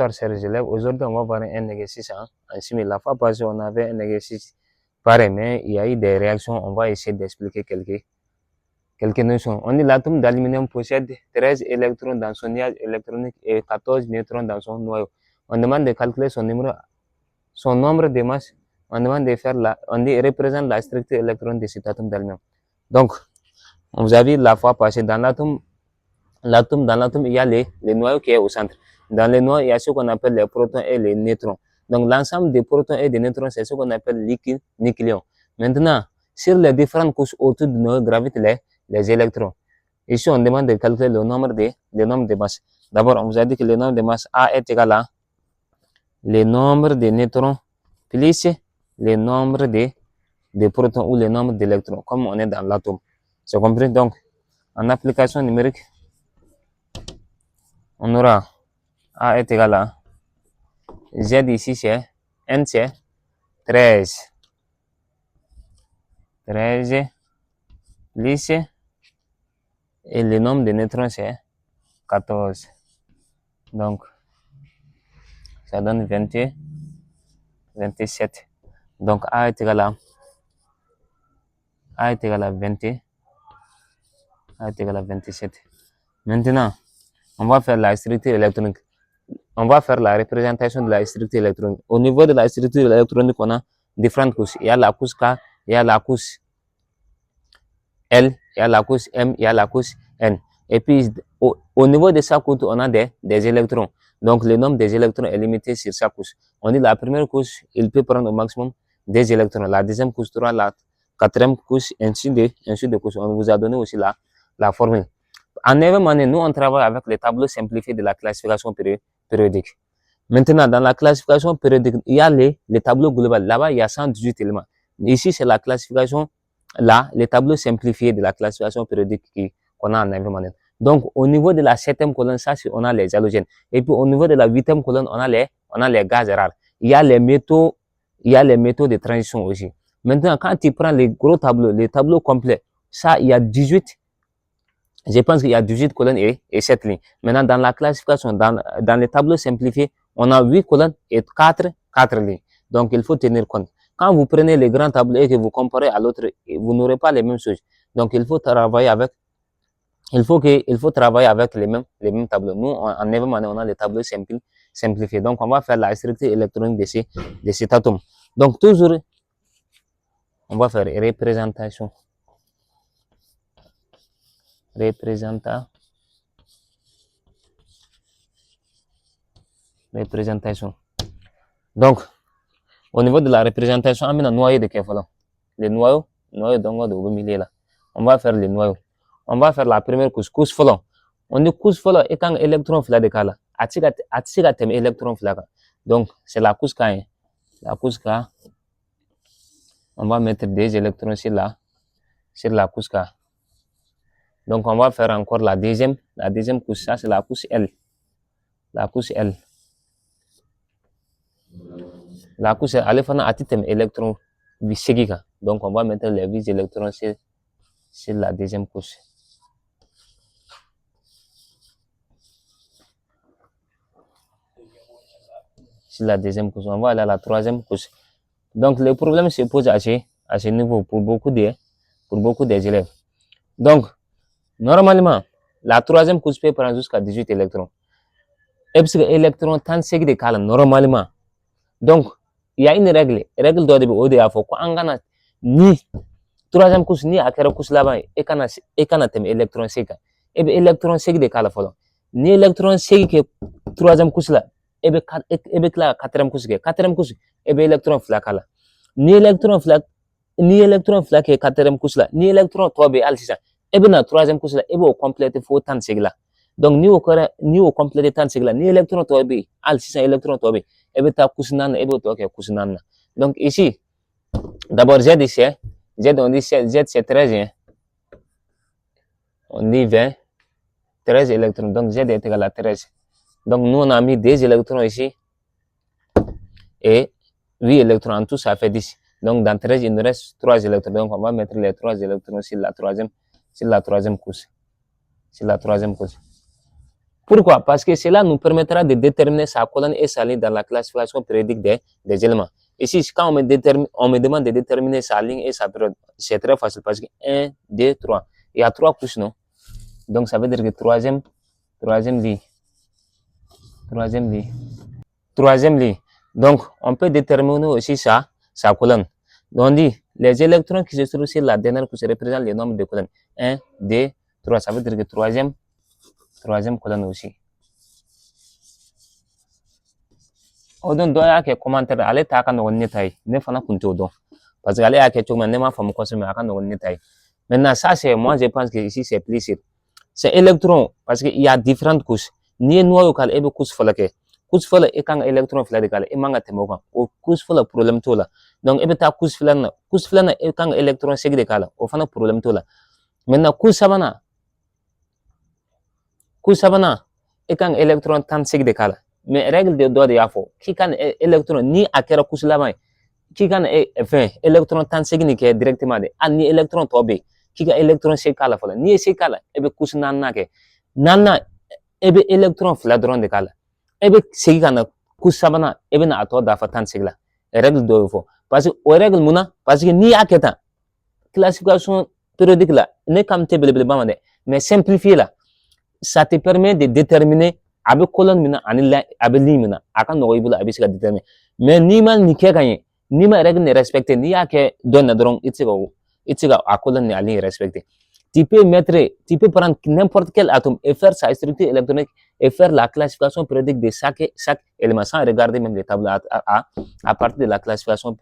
Bonsoir chers élèves, aujourd'hui on va voir un exercice en chimie. La fois passée on avait un exercice pareil, mais il y a eu des réactions, on va essayer d'expliquer quelques notions. On dit l'atome d'aluminium possède 13 électrons dans son nuage électronique et 14 neutrons dans son noyau. On demande de calculer son nombre de masses, on demande de faire on dit représente la structure électronique de cet atome d'aluminium. Donc, on vous a vu la fois passée, dans l'atome, il y a les noyaux qui est au centre. Dans les noyaux, il y a ce qu'on appelle les protons et les neutrons. Donc, l'ensemble des protons et des neutrons, c'est ce qu'on appelle nucléon. Maintenant, sur les différentes couches autour du noyau gravitent les électrons. Ici, on demande de calculer le nombre de masses. D'abord, on vous a dit que le nombre de masses A est égal à le nombre de neutrons plus le nombre de protons ou le nombre d'électrons, comme on est dans l'atome. C'est compris? Donc, en application numérique, on aura A est égal à Z ici, c'est N, c'est 13. 13 plus et le nombre de neutrons, c'est 14. Donc, ça donne 27. Donc, A est égal à 27. Maintenant, on va faire la structure électronique. On va faire la représentation de la structure électronique. Au niveau de la structure électronique, on a différentes couches. Il y a la couche K, il y a la couche L, il y a la couche M, il y a la couche N. Et puis, au niveau de chaque couche, on a des électrons. Donc, le nombre des électrons est limité sur chaque couche. On dit la première couche, il peut prendre au maximum des électrons. La deuxième couche, 3, la quatrième couche, ainsi de couches. On vous a donné aussi la formule. En 9e année, nous, on travaille avec les tableaux simplifiés de la classification périodique. Maintenant, dans la classification périodique, il y a les tableaux globaux. Là-bas, il y a 118 éléments. Ici, c'est la classification, les tableaux simplifiés de la classification périodique qu'on a en 9e année. Donc, au niveau de la 7e colonne, ça, on a les halogènes. Et puis, au niveau de la 8e colonne, on a les gaz rares. Il y a les métaux de transition aussi. Maintenant, quand tu prends les gros tableaux, les tableaux complets, ça, il y a 18. Je pense qu'il y a 18 colonnes et 7 lignes. Maintenant, dans la classification, dans les tableaux simplifiés, on a 8 colonnes et 4 lignes. Donc, il faut tenir compte. Quand vous prenez les grands tableaux et que vous comparez à l'autre, vous n'aurez pas les mêmes choses. Donc, il faut travailler avec les mêmes tableaux. Nous, en 9e année, on a les tableaux simplifiés. Donc, on va faire la structure électronique de cet atome. Donc, toujours, on va faire représentation. Donc, au niveau de la représentation, on a un noyau de Kefalon. Le noyau de milieu là. On va faire le noyau. On va faire la première couche folon. On dit couche folon et quand électron fila de kala. Atsiga tem électron fila. Donc, c'est la couche K. La couche K. On va mettre des électrons sur la couche K. Donc, on va faire encore la deuxième couche. Ça, c'est la couche L. La couche L. La couche L, elle fait un atome électron biségica. Donc, on va mettre les 8 électrons sur la deuxième couche. Sur la deuxième couche. On va aller à la troisième couche. Donc, le problème se pose à ce niveau pour beaucoup des élèves. Donc, normalement, la troisième couche peut prendre jusqu'à 18 électrons. Et puis, l'électron, tant c'est de calme, normalement. Donc, il y a une règle de ODA, faut qu'on gagne ni troisième couche, ni à quelle couche là-bas, et qu'on a thème électron séca. Et bien, électron séca de calme, ni électron séca que troisième couche là, et bien, la quatrième couche, et bien, électron flac là. Ni électron flac que quatrième couche là, ni électron toi, bien, alcisa. Et bien, la troisième couche là, et bien, au complet, il faut tant séca là. Donc, ni au complet tant séca là, ni électron toi, bien, alcisa électron toi, bien. Et bien, ta couche nan, et bien, toi, couche nan. Donc, ici, d'abord, Z ici, Z, on dit Z, c'est 13, hein. On dit 20, 13 électrons. Donc, Z est égal à 13. Donc, nous, on a mis 2 électrons ici et 8 électrons. En tout, ça fait 10. Donc, dans 13, il nous reste 3 électrons. Donc, on va mettre les 3 électrons sur la troisième couche. Pourquoi? Parce que cela nous permettra de déterminer sa colonne et sa ligne dans la classification périodique des éléments. Ici, quand on me demande de déterminer sa ligne et sa période, c'est très facile parce que 1, 2, 3. Il y a 3 couches, non? Donc, ça veut dire que troisième ligne. Donc, on peut déterminer aussi sa colonne. Donc, on dit, les électrons qui se trouvent sur la dernière couche représentent le nombre de colonnes. 1, 2, 3. Ça veut dire que troisième colonne aussi. Odon do ya ke commentaire ale ta kan no netai ne fana kunto do parce que ale ya ke chuma ne ma famu ko me kan no netai. Maintenant ça c'est moi je pense que ici c'est plus simple. C'est électron parce que il y a différentes couches. Ni noyo kal ebe couche falake. Couche fala e kan électron fala de kal e manga temo kan. O couche fala problème to la. Donc ebe ta couche fala e kan électron segi de kala. O fana problème to la. Maintenant couche sabana e kan électron tan segi de kala. Mais règle de droit de yafo qui kan électron ni akera couche lama qui kan électron tan segi ni ke directement de ni électron tobe qui ka électron se kala fala ni se kala ebe couche nanna ke nanna ebe électron fla drone de kala ebe segi kana couche sabana ebe na ato da fa tan segi la règle de yafo parce que o règle muna parce que ni aketa classification périodique là ne kam te bele bamade mais simplifier là ça te permet de déterminer abe colonne mina ani abe ligne mina akan no ibula abe sika déterminer mais ni mal ni ke gagner ni ma règle ne respecter ni yake donne donc itiga a colonne ni ali respecter tu peux prendre n'importe quel atome et faire sa structure électronique et faire la classification périodique de chaque élément sans regarder même les tables à partir de la classification